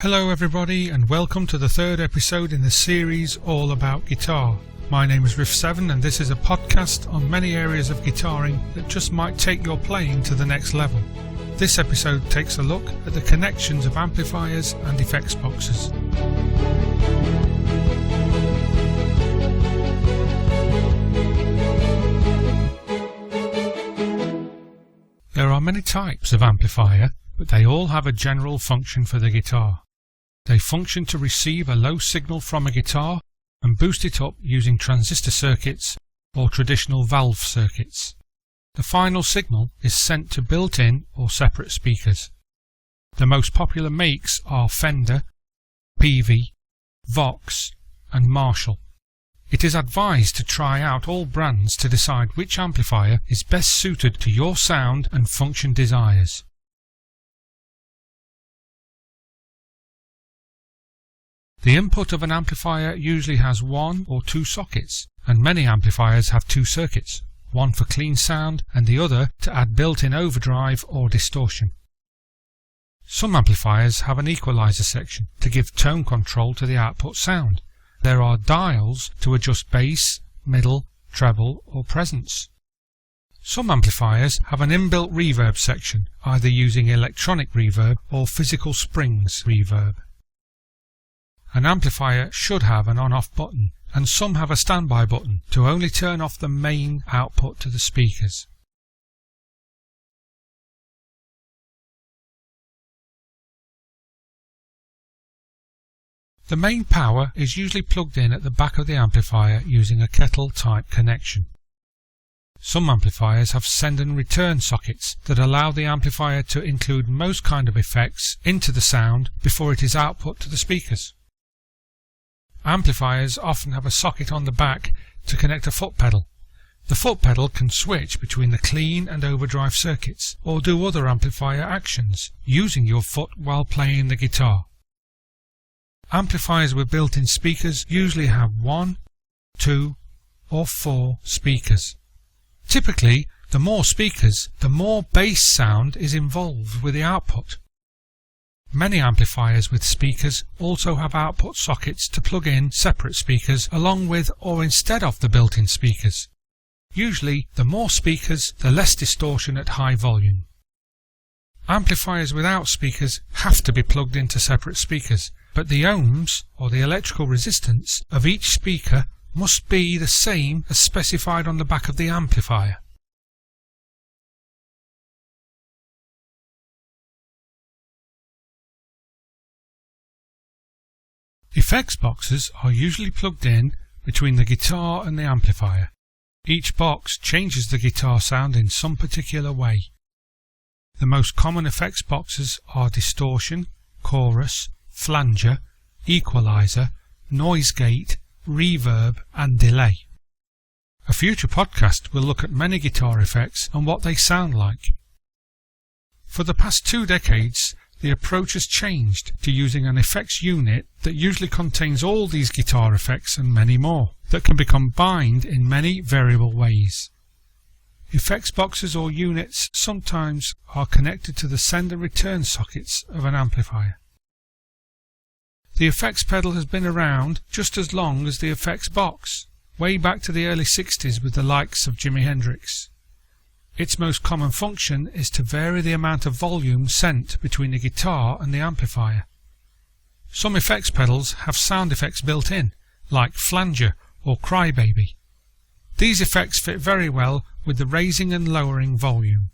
Hello everybody and welcome to the third episode in the series all about guitar. My name is Riff7 and this is a podcast on many areas of guitaring that just might take your playing to the next level. This episode takes a look at the connections of amplifiers and effects boxes. There are many types of amplifier, but they all have a general function for the guitar. They function to receive a low signal from a guitar and boost it up using transistor circuits or traditional valve circuits. The final signal is sent to built-in or separate speakers. The most popular makes are Fender, Peavey, Vox and Marshall. It is advised to try out all brands to decide which amplifier is best suited to your sound and function desires. The input of an amplifier usually has one or two sockets, and many amplifiers have two circuits, one for clean sound and the other to add built-in overdrive or distortion. Some amplifiers have an equalizer section to give tone control to the output sound. There are dials to adjust bass, middle, treble or presence. Some amplifiers have an inbuilt reverb section, either using electronic reverb or physical springs reverb. An amplifier should have an on-off button, and some have a standby button to only turn off the main output to the speakers. The main power is usually plugged in at the back of the amplifier using a kettle-type connection. Some amplifiers have send and return sockets that allow the amplifier to include most kind of effects into the sound before it is output to the speakers. Amplifiers often have a socket on the back to connect a foot pedal. The foot pedal can switch between the clean and overdrive circuits or do other amplifier actions using your foot while playing the guitar. Amplifiers with built-in speakers usually have 1, 2 or 4 speakers. Typically, the more speakers, the more bass sound is involved with the output. Many amplifiers with speakers also have output sockets to plug in separate speakers along with or instead of the built-in speakers. Usually, the more speakers, the less distortion at high volume. Amplifiers without speakers have to be plugged into separate speakers, but the ohms, or the electrical resistance, of each speaker must be the same as specified on the back of the amplifier. Effects boxes are usually plugged in between the guitar and the amplifier. Each box changes the guitar sound in some particular way. The most common effects boxes are distortion, chorus, flanger, equalizer, noise gate, reverb and delay. A future podcast will look at many guitar effects and what they sound like. For the past 2 decades, the approach has changed to using an effects unit that usually contains all these guitar effects and many more, that can be combined in many variable ways. Effects boxes or units sometimes are connected to the send and return sockets of an amplifier. The effects pedal has been around just as long as the effects box, way back to the early 60s with the likes of Jimi Hendrix. Its most common function is to vary the amount of volume sent between the guitar and the amplifier. Some effects pedals have sound effects built in, like flanger or crybaby. These effects fit very well with the raising and lowering volume.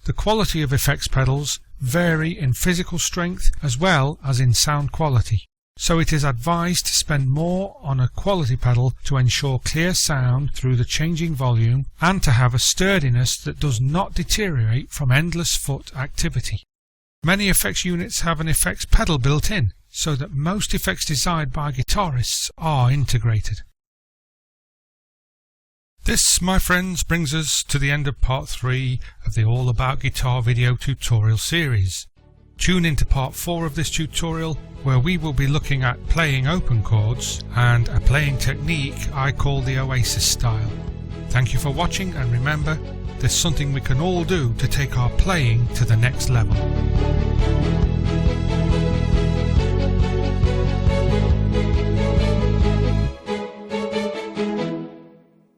The quality of effects pedals vary in physical strength as well as in sound quality, so it is advised to spend more on a quality pedal to ensure clear sound through the changing volume and to have a sturdiness that does not deteriorate from endless foot activity. Many effects units have an effects pedal built in, so that most effects desired by guitarists are integrated. This, my friends, brings us to the end of part 3 of the All About Guitar video tutorial series. Tune into part 4 of this tutorial, where we will be looking at playing open chords and a playing technique I call the Oasis style. Thank you for watching, and remember, there's something we can all do to take our playing to the next level.